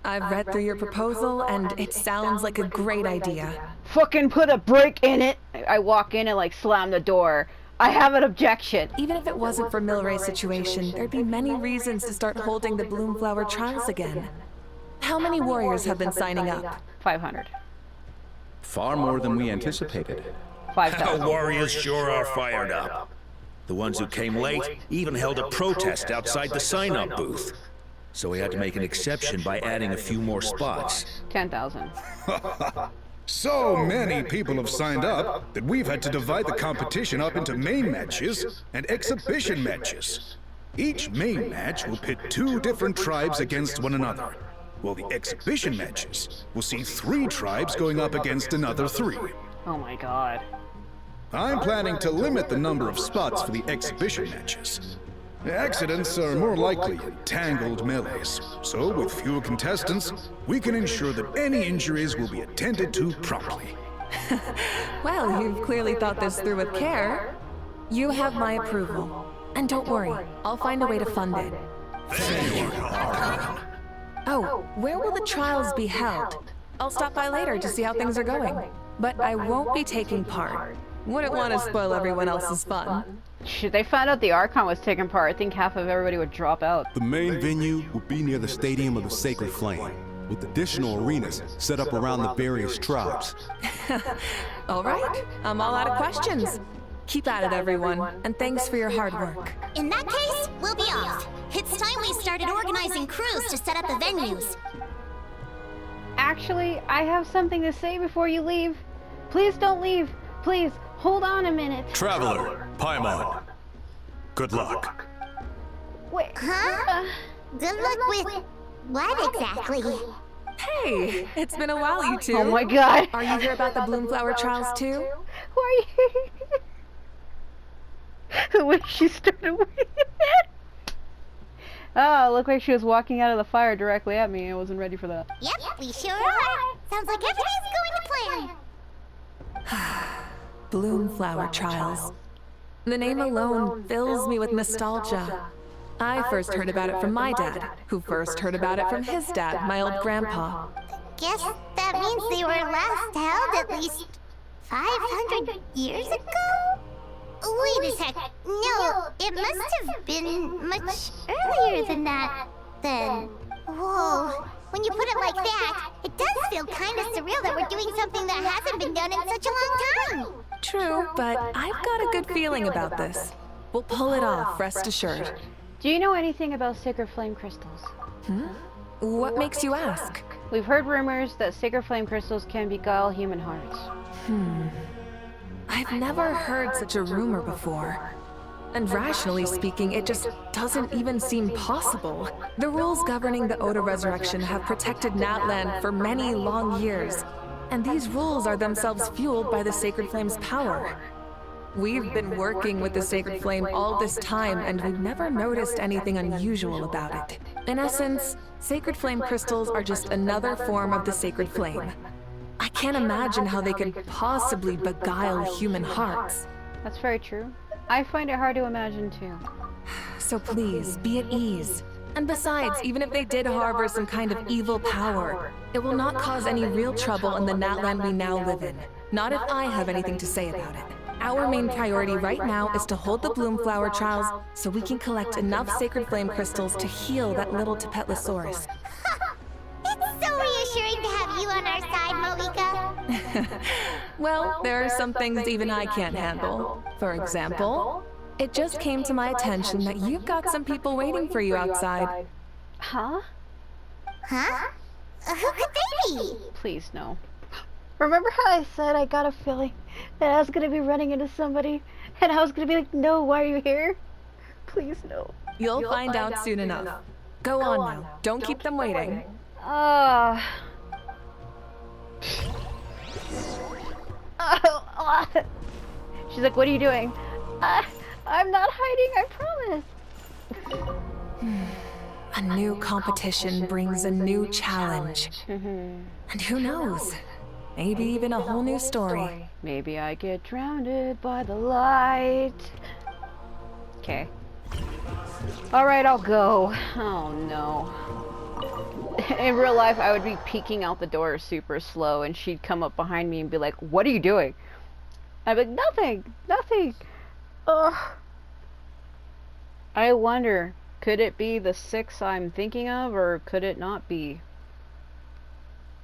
I've read through your proposal and it sounds like a great idea.
Fucking put a break in it! I walk in and like slam the door. I have an objection.
Even if it wasn't for Milray's situation, there'd be many reasons to start holding the Bloomflower trials again. How many warriors have been signing up?
500.
Far more than we anticipated.
5,000.
The warriors sure are fired up. The ones who came late even held a protest outside the sign-up booth. So we had to make an exception by adding a few more spots.
10,000.
So many people have signed up that we've had to divide the competition up into main matches and exhibition matches. Each main match will pit 2 different tribes against one another. while the exhibition matches will see 3 tribes going up against another 3.
Oh my god.
I'm planning to limit the number of spots for the exhibition matches. Accidents are more likely in tangled melees, so with fewer contestants, we can ensure that any injuries will be attended to promptly.
Well, you've clearly thought this through with care. You have my approval. And don't worry, I'll find a way to fund it. Oh, where will the trials be held? I'll stop by later to see how things are going. But I won't be taking part. Wouldn't want to spoil everyone else's fun.
Shit, they found out the Archon was taking part. I think half of everybody would drop out.
The main venue will be near the Stadium of the Sacred Flame, with additional arenas set up around the various tribes.
All right, I'm all out of questions. Keep at it, everyone, and thanks for your hard work.
In that case, we'll be off. It's time we started organizing crews to set up the venues.
Actually, I have something to say before you leave. Please don't leave. Please, hold on a minute.
Traveler, Paimon. Good luck.
Wait.
Huh? Good luck with what exactly?
Hey, it's been a while, you two.
Oh my god.
Are you here about the Bloomflower trials too?
Why are you the way she started with Oh, it looked like she was walking out of the fire directly at me. I wasn't ready for that.
Yep, we sure are. Sounds like everything's going to plan.
Bloomflower trials. The name alone fills me with nostalgia. I first heard about it from my dad, who first heard about it from his dad, my old grandpa.
Guess that means they were last held at least 500 years ago? Wait a sec. No, it must have been much earlier than that, then. Whoa. When you put it like that, it does feel kind of surreal that we're doing something that hasn't been done in such a long time.
True, but I've got a good feeling about this. We'll pull it off, rest assured.
Do you know anything about sacred flame crystals?
What makes you ask?
We've heard rumors that sacred flame crystals can beguile human hearts.
I've never heard such a rumor before. And rationally speaking, it just doesn't even seem possible. The rules governing the Oda resurrection have protected Natlan for many long years, and these rules are themselves fueled by the Sacred Flame's power. We've been working with the Sacred Flame all this time, and we've never noticed anything unusual about it. In essence, Sacred Flame crystals are just another form of the Sacred Flame. I can't imagine how they could possibly beguile human hearts.
That's very true. I find it hard to imagine too.
So please, be at ease. And besides, even if they did harbor some kind of evil power, it will not cause any real trouble in the Natlan we now live in. Not if I have anything to say about it. Our main priority right now is to hold the Bloomflower trials so we can collect enough Sacred Flame crystals to heal that little Tapetlosaurus.
It's so reassuring to have you on our side, Moika.
Well, there are some things even I can't handle. For example, it just came to my attention that you've got some people waiting for you outside.
Huh?
Huh? Who could they be?
Please, no. Remember how I said I got a feeling that I was gonna be running into somebody and I was gonna be like, no, why are you here? Please, no.
You'll find out soon enough. Go on now. Don't keep them waiting.
She's like, what are you doing? I'm not hiding, I promise.
A new competition brings a new challenge. And who knows? Maybe even a whole new story.
Maybe I get drowned by the light. Okay. Alright, I'll go. Oh no. In real life, I would be peeking out the door super slow and she'd come up behind me and be like, what are you doing? I'd be like, nothing, nothing. Ugh. I wonder, could it be the 6 I'm thinking of, or could it not be?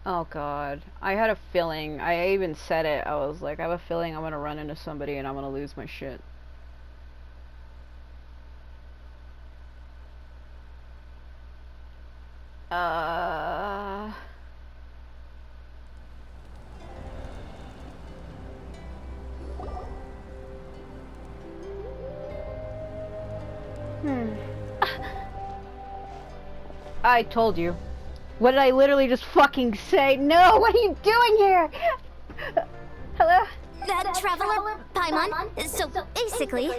Oh god. I had a feeling. I even said it. I was like, I have a feeling I'm gonna run into somebody and I'm gonna lose my shit. I told you. What did I literally just fucking say? No, what are you doing here? Hello?
Traveler Paimon. So basically...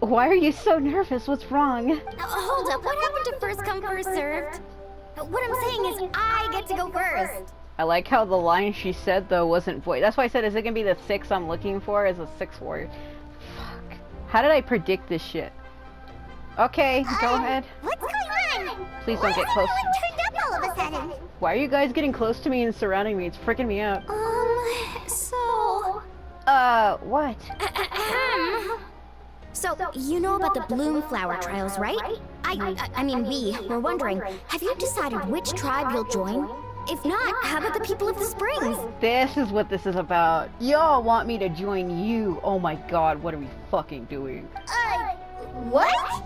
Why are you so nervous? What's wrong?
Hold up, what happened to first come, first served? What I'm saying is I get to go first.
I like how the line she said, though, wasn't voiced. That's why I said, is it gonna be the 6 I'm looking for? Is a 6 warrior? Fuck. How did I predict this shit? Okay, go ahead.
What's going on?
Please don't get close.
Turned up all of a sudden.
Why are you guys getting close to me and surrounding me? It's freaking me out.
So...
What?
So, you know about the bloom flower trials, right? I mean, we were wondering, have you decided which tribe you'll join? If not, how about the people of the springs?
This is what this is about. Y'all want me to join you. Oh my god, what are we fucking doing?
What?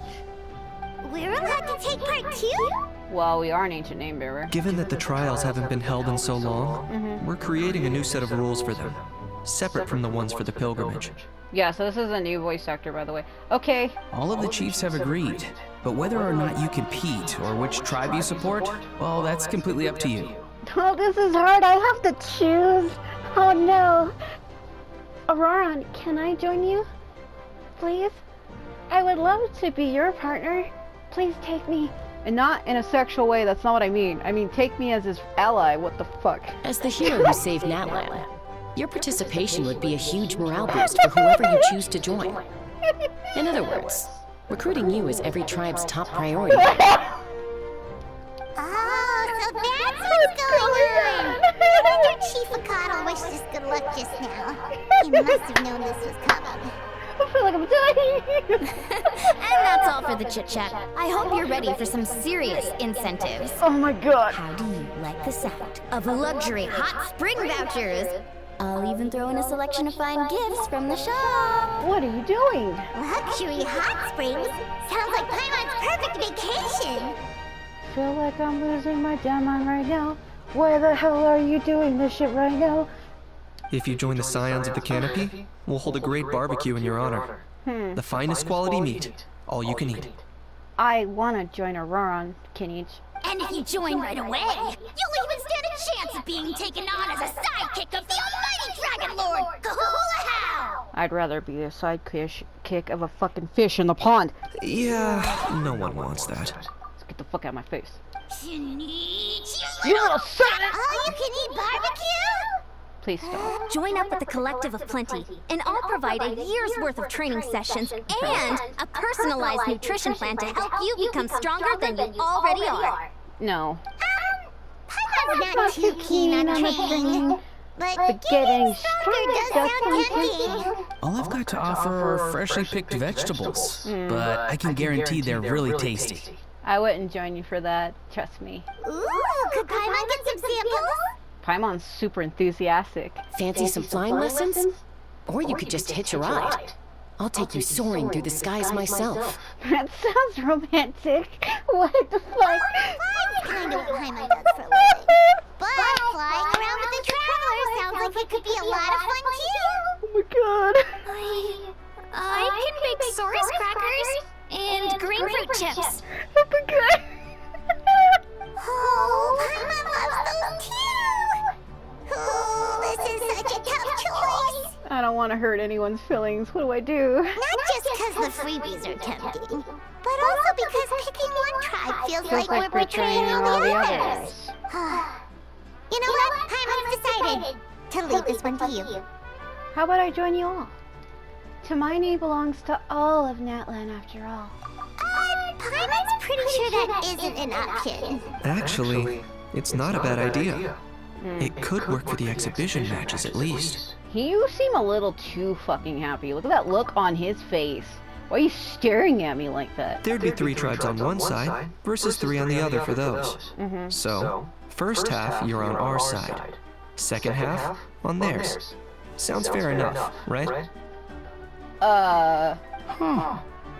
We're allowed to take part too?
Well, we are an ancient name bearer.
Given that the trials haven't been held in so long, we're creating a new set of rules for them, separate from the ones for the pilgrimage.
Yeah, so this is a new voice actor, by the way. Okay.
All of the chiefs have agreed, but whether or not you compete or which tribe you support, well, that's completely up to you.
Oh, this is hard. I have to choose. Oh no. Auroran, can I join you? Please? I would love to be your partner. Please take me. And not in a sexual way, that's not what I mean. I mean, take me as his ally. What the fuck?
As the hero who saved Natlan, your participation would be a huge morale boost for whoever you choose to join. In other words, recruiting you is every tribe's top priority.
Oh, so that's what's going on. No wonder Chief Akatl wished us good luck just now. He must have known this was coming.
I feel like I'm dying.
And that's all for the chit-chat. I hope you're ready for some serious incentives.
Oh my god.
How do you like the sound of luxury hot spring vouchers? I'll even throw in a selection of fine gifts from the shop.
What are you doing?
Luxury hot springs? Sounds like Paimon's perfect vacation.
Feel like I'm losing my damn mind right now. Why the hell are you doing this shit right now?
If you join the Scions of the Canopy, we'll hold a great barbecue in your honor. The finest quality meat, all you can eat.
I wanna join Auroran, Kinich.
And if you join right away, you'll even stand a chance of being taken on as a sidekick of the almighty Dragon Lord, Kahula-How!
I'd rather be a sidekick of a fucking fish in the pond.
Yeah, no one wants that.
Let's get the fuck out of my face.
You
little son of a-
All you can eat barbecue?
Please stop.
Join up with the Collective of Plenty, and I'll provide a year's worth of training sessions and a personalized nutrition plan to help you become stronger than you already are.
No.
Paimon's not too keen on training, but getting stronger does sound tempting.
All I've got to offer are freshly picked vegetables, but I can guarantee they're really tasty.
I wouldn't join you for that. Trust me.
Ooh, could Paimon get some samples?
Paimon's super enthusiastic.
Fancy some flying lessons? Or you could just hitch a ride. I'll take you soaring through the skies myself.
That sounds romantic. What the fuck?
Flying's kind of what Paimon does for a living. But flying around with the Traveler sounds like it could be a lot of fun too.
Oh my god.
I can bake Saurus crackers and grapefruit chips.
Oh my god.
Oh, Paimon loves those too. Oh, this is such a tough choice.
I don't want to hurt anyone's feelings. What do I do?
Not just because the freebies are tempting, but also because picking one tribe feels like we're betraying all the others. You know what? Paimon's decided to leave this one to you.
How about I join you all? Hermione belongs to all of Natlan after all.
Paimon's pretty sure that isn't an option.
Actually, it's not a bad idea. It could work for the exhibition matches at least.
You seem a little too fucking happy. Look at that look on his face. Why are you staring at me like that?
There'd be 3 tribes on one side versus 3 on the other for those. So, first half you're on our side. Second half on theirs. Sounds fair enough, right?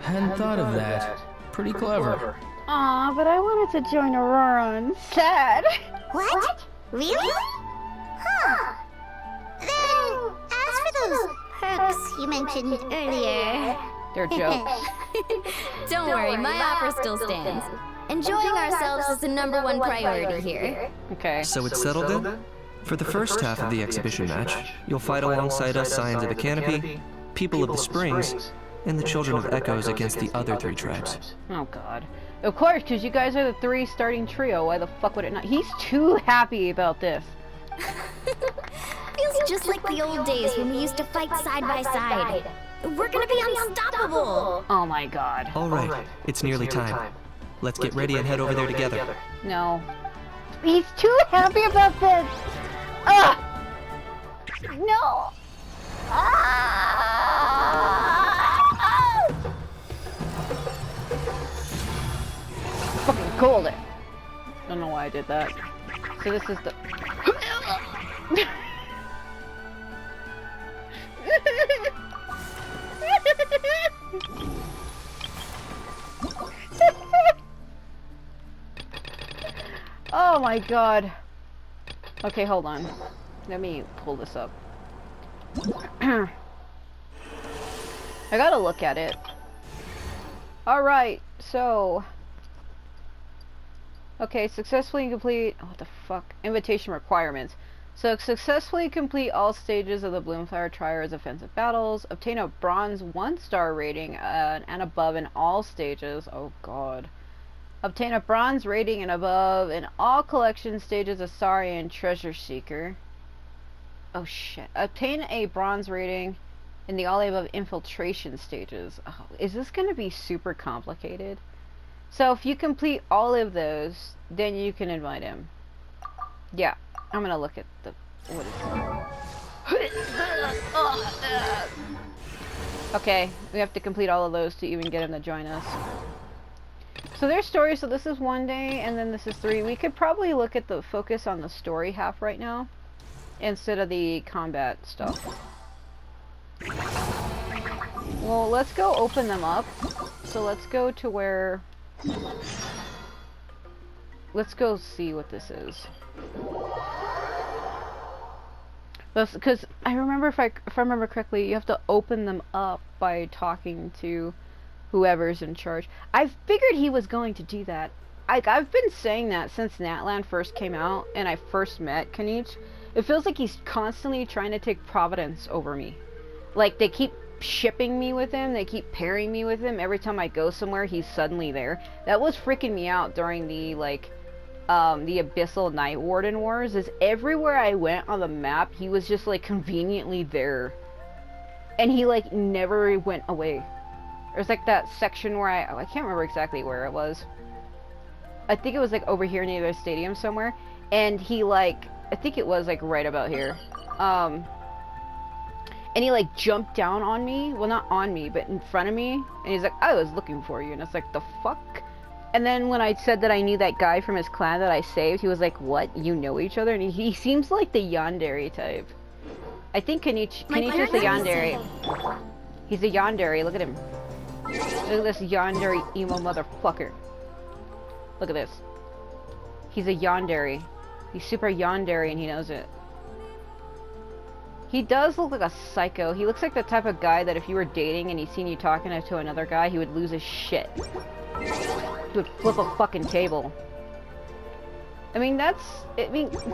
Hadn't thought of that. Pretty clever.
Aw, but I wanted to join Auroran. Sad.
What? Really? Huh. Then, as for those perks you mentioned earlier...
They're jokes.
Don't worry, my offer still stands. Enjoying ourselves is the #1 priority here.
Okay.
So it's settled then? For the first half of the exhibition match, you'll fight alongside us Scions of the Canopy, People of the Springs, and the Children of Echoes against the other 3 tribes.
Oh god. Of course, because you guys are the 3 starting trio. Why the fuck would it not? He's too happy about this.
Feels just like the old days when we used to fight side by side. We're gonna be unstoppable!
Oh my god.
Alright, it's nearly time. Let's get ready and head over there together.
No. He's too happy about this! Ugh! No! Fucking cold it. I don't know why I did that. So this is the... Oh my god. Okay, hold on. Let me pull this up. I gotta look at it. Alright, so... Okay, successfully complete... What the fuck? Invitation requirements. So, successfully complete all stages of the Bloomfire Triers offensive battles. Obtain a bronze 1-star rating and above in all stages. Oh god. Obtain a bronze rating and above in all collection stages of Saurian Treasure Seeker. Oh shit. Obtain a bronze rating in the all above infiltration stages. Oh, is this going to be super complicated? So if you complete all of those, then you can invite him. Yeah, I'm going to look at the... What is it? Okay, we have to complete all of those to even get him to join us. So there's stories, so this is 1 day, and then this is 3. We could probably look at the focus on the story half right now, instead of the combat stuff. Well, let's go open them up. So let's go to where... Let's go see what this is. Because I remember, if I remember correctly, you have to open them up by talking to whoever's in charge. I figured he was going to do that. I've been saying that since Natlan first came out and I first met Kanich. It feels like he's constantly trying to take Providence over me. Like, they keep shipping me with him, they keep pairing me with him. Every time I go somewhere, he's suddenly there. That was freaking me out during the, like, the Abyssal Night Warden Wars. Is everywhere I went on the map, he was just, like, conveniently there. And he, like, never went away. There's, like, that section where I can't remember exactly where it was. I think it was, like, over here near the stadium somewhere. And he, like, I think it was, like, right about here. And he, like, jumped down on me. Well, not on me, but in front of me. And he's like, I was looking for you. And it's like, the fuck? And then when I said that I knew that guy from his clan that I saved, he was like, what? You know each other? And he seems like the Yandere type. I think Kanich is the Yandere. He's a Yandere. Look at him. Look at this Yandere emo motherfucker. Look at this. He's a Yandere. He's super Yandere and he knows it. He does look like a psycho. He looks like the type of guy that if you were dating and he seen you talking to another guy, he would lose his shit. He would flip a fucking table. I mean,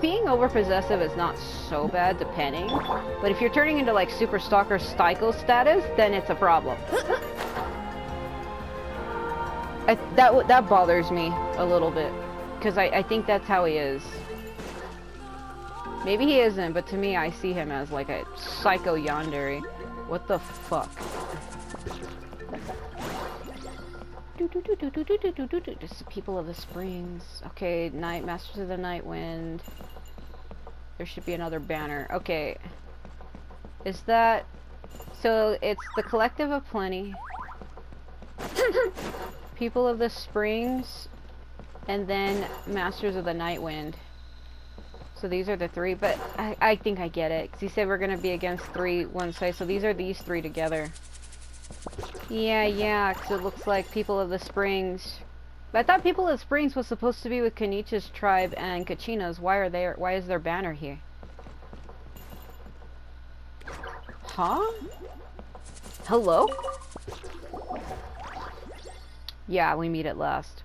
being overpossessive is not so bad, depending. But if you're turning into, like, Super Stalker Psycho status, then it's a problem. That bothers me a little bit. Because I think that's how he is. Maybe he isn't, but to me, I see him as, like, a psycho yandere. What the fuck? Just the people of the springs. Okay, Masters of the Night Wind. There should be another banner. Okay. Is that... So, it's the Collective of Plenty. People of the Springs. And then Masters of the Night Wind. So these are the 3, but I think I get it. Because he said we're going to be against 3 one side. So these are these 3 together. Yeah, because it looks like People of the Springs. But I thought People of the Springs was supposed to be with Kanich's tribe and Kachina's. Why is their banner here? Huh? Hello? Yeah, we meet at last.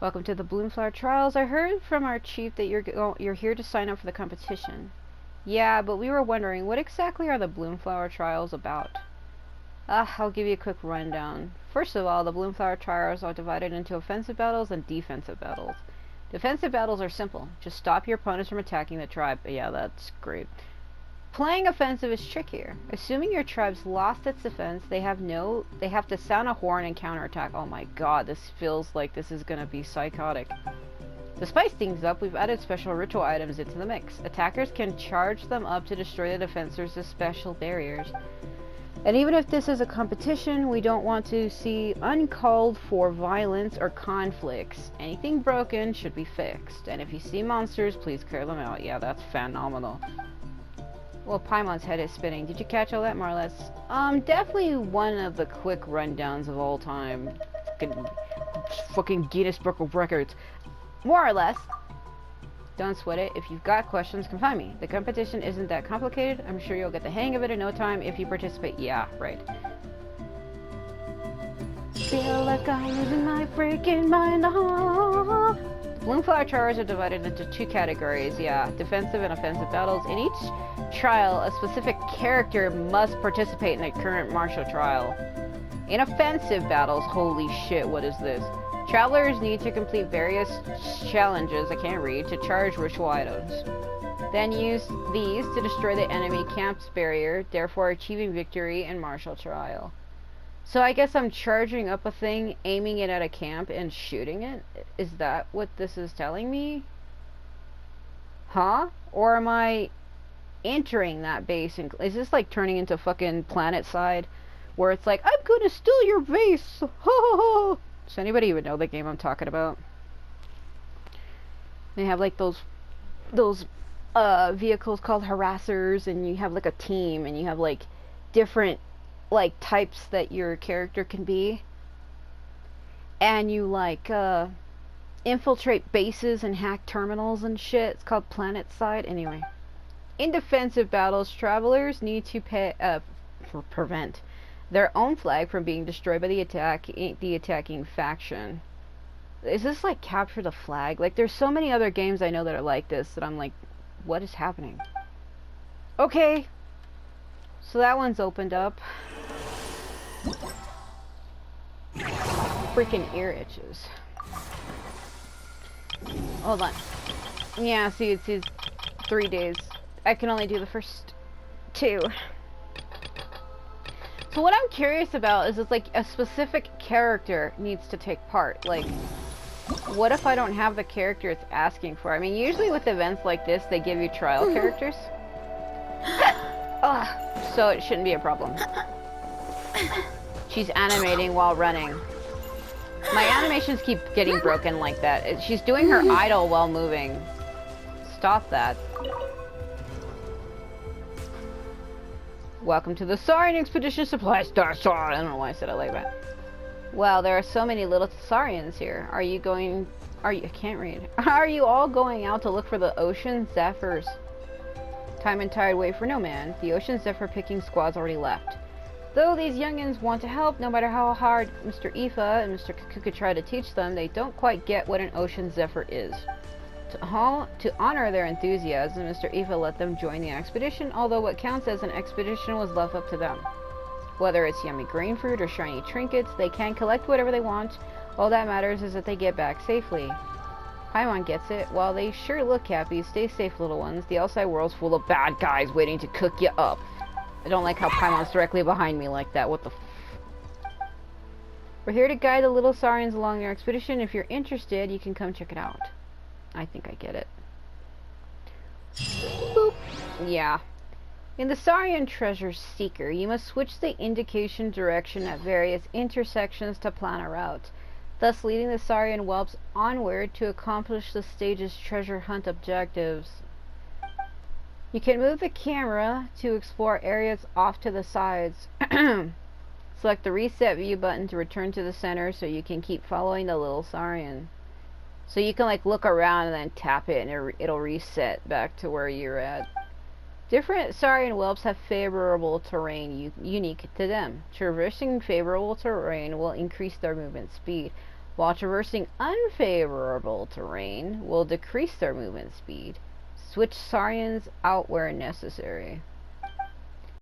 Welcome to the Bloomflower Trials. I heard from our chief that you're here to sign up for the competition. Yeah, but we were wondering, what exactly are the Bloomflower Trials about? I'll give you a quick rundown. First of all, the Bloomflower Trials are divided into offensive battles and defensive battles. Defensive battles are simple. Just stop your opponents from attacking the tribe. Yeah, that's great. Playing offensive is trickier. Assuming your tribe's lost its defense, they have to sound a horn and counterattack. Oh my god, this feels like this is gonna be psychotic. To spice things up, we've added special ritual items into the mix. Attackers can charge them up to destroy the defenders with special barriers. And even if this is a competition, we don't want to see uncalled for violence or conflicts. Anything broken should be fixed. And if you see monsters, please clear them out. Yeah, that's phenomenal. Well, Paimon's head is spinning. Did you catch all that, more or less? Definitely one of the quick rundowns of all time. Fucking Guinness Book of Records. More or less. Don't sweat it. If you've got questions, come find me. The competition isn't that complicated. I'm sure you'll get the hang of it in no time if you participate. Yeah, right. Feel like I'm losing my freaking mind. Bloomflower Trials are divided into two categories. Yeah, defensive and offensive battles. In each trial, a specific character must participate in a current martial trial. In offensive battles, holy shit, what is this? Travelers need to complete various challenges, I can't read, to charge ritual items. Then use these to destroy the enemy camp's barrier, therefore achieving victory in martial trial. So I guess I'm charging up a thing, aiming it at a camp, and shooting it? Is that what this is telling me? Huh? Or am I entering that base? And is this like turning into fucking Planet Side? Where it's like, I'm gonna steal your base! Ho ho ho! Does anybody even know the game I'm talking about? They have like those vehicles called harassers, and you have like a team, and you have like different like types that your character can be, and you like infiltrate bases and hack terminals and shit. It's called Planet Side. Anyway, in defensive battles, travelers need to prevent their own flag from being destroyed by the attacking faction. Is this like capture the flag? Like, there's so many other games I know that are like this that I'm like, what is happening? Okay, so that one's opened up. Freaking ear itches. Hold on. Yeah, see, it says 3 days. I can only do the first 2. So what I'm curious about is, it's like a specific character needs to take part. Like, what if I don't have the character it's asking for? I mean, usually with events like this, they give you trial characters. So it shouldn't be a problem. She's animating while running. My animations keep getting broken like that. She's doing her idle while moving. Stop that. Welcome to the Saurian Expedition Supply Store. I don't know why I said it like that. Wow, there are so many little Saurians here. I can't read. Are you all going out to look for the Ocean Zephyrs? Time and tide wait for no man. The Ocean Zephyr picking squad's already left. Though these youngins want to help, no matter how hard Mr. Aoife and Mr. Kakuka try to teach them, they don't quite get what an Ocean Zephyr is. To honor their enthusiasm, Mr. Aoife let them join the expedition, although what counts as an expedition was left up to them. Whether it's yummy grain fruit or shiny trinkets, they can collect whatever they want. All that matters is that they get back safely. Paimon gets it. While they sure look happy, stay safe, little ones. The outside world's full of bad guys waiting to cook you up. I don't like how Paimon's directly behind me like that. What the f... We're here to guide the little Saurians along their expedition. If you're interested, you can come check it out. I think I get it. Boop. Yeah. In the Saurian Treasure Seeker, you must switch the indication direction at various intersections to plan a route, thus leading the Saurian whelps onward to accomplish the stage's treasure hunt objectives. You can move the camera to explore areas off to the sides. Select the reset view button to return to the center so you can keep following the little Saurian. So you can like look around and then tap it and it'll reset back to where you're at. Different Saurian whelps have favorable terrain unique to them. Traversing favorable terrain will increase their movement speed. while traversing unfavorable terrain will decrease their movement speed. Switch Saurians out where necessary.